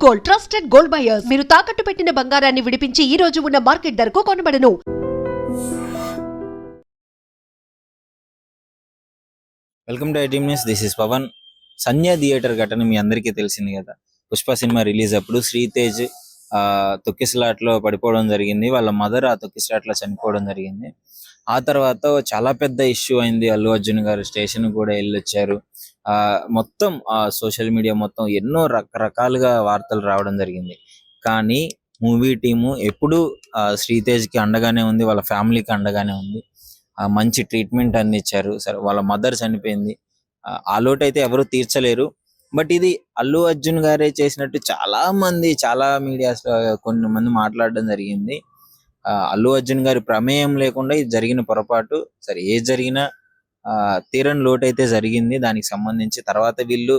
Gold, trusted gold buyers. మీరు తాకట్టు పెట్టిన బంగారాన్ని విడిపించి ఈ రోజు ఉన్న మార్కెట్ ధరకు కొనబడను. Welcome to IT news. This is Pavan. Sandhya theatre ఘటన మీ అందరికీ తెలిసింది కదా. పుష్ప సినిమా రిలీజ్ అప్పుడు శ్రీతేజ్ తొక్కిసలాట్లో పడిపోవడం జరిగింది. వాళ్ళ మదర్ ఆ తొక్కిసలాట్లో చనిపోవడం జరిగింది. ఆ తర్వాత చాలా పెద్ద ఇష్యూ అయింది. అల్లు అర్జున్ గారు స్టేషన్ కూడా వెళ్ళొచ్చారు. మొత్తం సోషల్ మీడియా మొత్తం ఎన్నో రకరకాలుగా వార్తలు రావడం జరిగింది. కానీ మూవీ టీము ఎప్పుడు శ్రీతేజ్ కి అండగానే ఉంది, వాళ్ళ ఫ్యామిలీకి అండగానే ఉంది. మంచి ట్రీట్మెంట్ అందించారు. సరే, వాళ్ళ మదర్ చనిపోయింది, ఆ లోటు అయితే ఎవరు తీర్చలేరు. బట్ ఇది అల్లు అర్జున్ గారే చేసినట్టు చాలా మీడియాస్ లో కొన్ని మంది మాట్లాడడం జరిగింది. అల్లు అర్జున్ గారి ప్రమేయం లేకుండా ఇది జరిగిన పొరపాటు. సరే, ఏది జరిగినా తీరని లోటు అయితే జరిగింది. దానికి సంబంధించి తర్వాత వీళ్ళు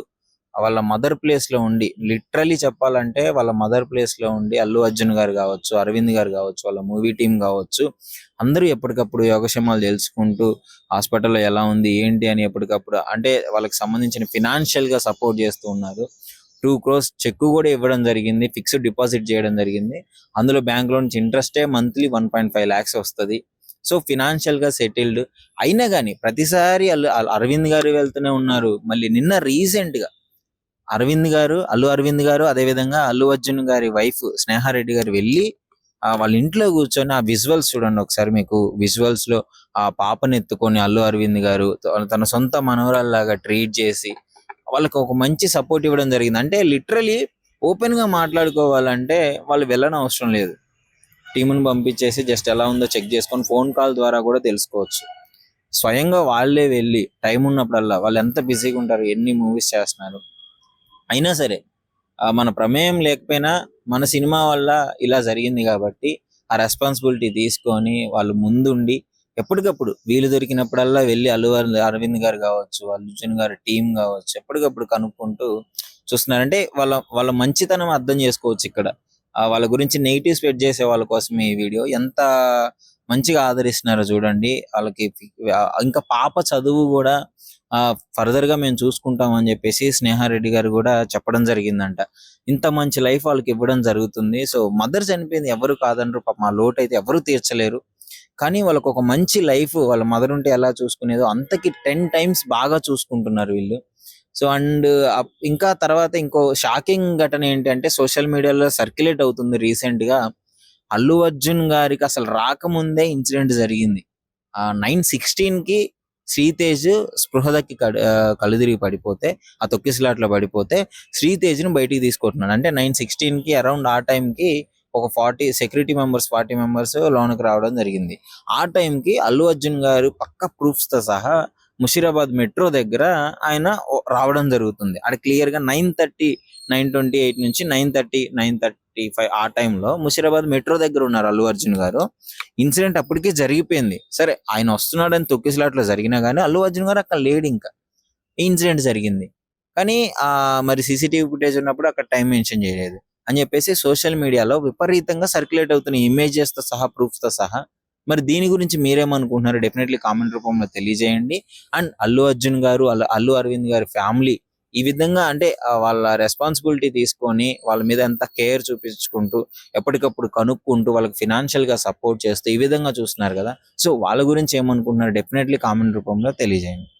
వాళ్ళ మదర్ ప్లేస్ లో ఉండి, లిటరలీ చెప్పాలంటే వాళ్ళ మదర్ ప్లేస్ లో ఉండి అల్లు అర్జున్ గారు కావచ్చు, అరవింద్ గారు కావచ్చు, వాళ్ళ మూవీ టీం కావచ్చు, అందరూ ఎప్పటికప్పుడు యోగక్షేమాలు తెలుసుకుంటూ హాస్పిటల్లో ఎలా ఉంది ఏంటి అని ఎప్పటికప్పుడు అంటే వాళ్ళకి సంబంధించిన ఫినాన్షియల్ గా సపోర్ట్ చేస్తూ ఉన్నారు. 2 crores చెక్ కూడా ఇవ్వడం జరిగింది, ఫిక్స్డ్ డిపాజిట్ చేయడం జరిగింది. అందులో బ్యాంక్ లో నుంచి ఇంట్రెస్టే మంత్లీ 1.5 lakhs వస్తుంది. సో ఫినాన్షియల్ గా సెటిల్డ్ అయినా కానీ ప్రతిసారి అరవింద్ గారు వెళ్తూనే ఉన్నారు. మళ్ళీ నిన్న రీసెంట్ గా అల్లు అరవింద్ గారు అదే విధంగా అల్లు అర్జున్ గారి వైఫ్ స్నేహారెడ్డి గారు వెళ్ళి వాళ్ళ ఇంట్లో కూర్చొని ఆ విజువల్స్ చూడండి ఒకసారి. మీకు విజువల్స్ లో ఆ పాపని ఎత్తుకొని అల్లు అరవింద్ గారు తన సొంత మనవరాల్లాగా ట్రీట్ చేసి వాళ్ళకి ఒక మంచి సపోర్ట్ ఇవ్వడం జరిగింది. అంటే లిటరలీ ఓపెన్ గా మాట్లాడుకోవాలంటే వాళ్ళు వెళ్ళని అవసరం లేదు. టీమును పంపించేసి జస్ట్ ఎలా ఉందో చెక్ చేసుకొని ఫోన్ కాల్ ద్వారా కూడా తెలుసుకోవచ్చు. స్వయంగా వాళ్ళే వెళ్ళి టైం ఉన్నప్పుడల్లా, వాళ్ళు ఎంత బిజీగా ఉంటారు, ఎన్ని మూవీస్ చేస్తున్నారు, అయినా సరే మన ప్రమేయం లేకపోయినా మన సినిమా వల్ల ఇలా జరిగింది కాబట్టి ఆ రెస్పాన్సిబిలిటీ తీసుకొని వాళ్ళు ముందుండి ఎప్పటికప్పుడు వీలు దొరికినప్పుడల్లా వెళ్ళి అరవింద్ గారు కావచ్చు, అర్జున్ గారి టీం కావచ్చు, ఎప్పటికప్పుడు కనుక్కుంటూ చూస్తున్నారంటే వాళ్ళ మంచితనం అర్థం చేసుకోవచ్చు ఇక్కడ. వాళ్ళ గురించి నెగిటివ్ స్ప్రెడ్ చేసే వాళ్ళ కోసం ఈ వీడియో ఎంత మంచిగా ఆదరిస్తున్నారో చూడండి. వాళ్ళకి ఇంకా పాప చదువు కూడా ఫర్దర్ గా మేము చూసుకుంటాం అని చెప్పేసి స్నేహారెడ్డి గారు కూడా చెప్పడం జరిగిందంట. ఇంత మంచి లైఫ్ వాళ్ళకి ఇవ్వడం జరుగుతుంది. సో మదర్ చనిపోయింది, ఎవరు కాదనరు, పాప మా లోటు అయితే ఎవరు తీర్చలేరు. కానీ వాళ్ళకు ఒక మంచి లైఫ్ వాళ్ళ మదర్ ఉంటే ఎలా చూసుకునేదో అంతకి 10 times బాగా చూసుకుంటున్నారు వీళ్ళు. సో అండ్ ఇంకా తర్వాత ఇంకో షాకింగ్ ఘటన ఏంటంటే సోషల్ మీడియాలో సర్క్యులేట్ అవుతుంది రీసెంట్ గా. అల్లు అర్జున్ గారికి అసలు రాకముందే ఇన్సిడెంట్ జరిగింది. 9/16 కి శ్రీతేజ్ స్పృహదక్కి కలుదిరిగి పడిపోతే, ఆ తొక్కిసలాట్లో పడిపోతే శ్రీతేజ్ ను బయటికి తీసుకుంటున్నాడు. అంటే 9/16 కి అరౌండ్ ఆ టైంకి ఒక 40 మెంబర్స్ లోనికి రావడం జరిగింది. ఆ టైంకి అల్లు అర్జున్ గారు పక్క ప్రూఫ్స్ తో సహా ముషీరాబాద్ మెట్రో దగ్గర ఆయన రావడం జరుగుతుంది. అక్కడ క్లియర్ గా 9:30, 9:28 నుంచి 9:30, 9:35 ఆ టైంలో ముషీరాబాద్ మెట్రో దగ్గర ఉన్నారు అల్లు అర్జున్ గారు. ఇన్సిడెంట్ అప్పటికే జరిగిపోయింది. సరే, ఆయన వస్తున్నాడని తొక్కిసలాట్లో జరిగినా గానీ అల్లు అర్జున్ గారు అక్కడ లేడు. ఇంకా ఈ ఇన్సిడెంట్ జరిగింది కానీ మరి సీసీటీవీ ఫుటేజ్ ఉన్నప్పుడు అక్కడ టైం మెన్షన్ చేయలేదు అని చెప్పేసి సోషల్ మీడియాలో విపరీతంగా సర్క్యులేట్ అవుతున్న ఇమేజెస్ తో సహా, ప్రూఫ్స్ తో సహా. మరి దీని గురించి మీరేమనుకుంటున్నారు? డెఫినెట్లీ కామెంట్ రూపంలో తెలియజేయండి. అండ్ అల్లు అర్జున్ గారు, అల్లు అరవింద్ గారి ఫ్యామిలీ ఈ విధంగా అంటే వాళ్ళ రెస్పాన్సిబిలిటీ తీసుకొని వాళ్ళ మీద ఎంత కేర్ చూపించుకుంటూ ఎప్పటికప్పుడు కనుక్కుంటూ వాళ్ళకి ఫినాన్షియల్ గా సపోర్ట్ చేస్తూ ఈ విధంగా చూస్తున్నారు కదా. సో వాళ్ళ గురించి ఏమనుకుంటున్నారు? డెఫినెట్లీ కామెంట్ రూపంలో తెలియజేయండి.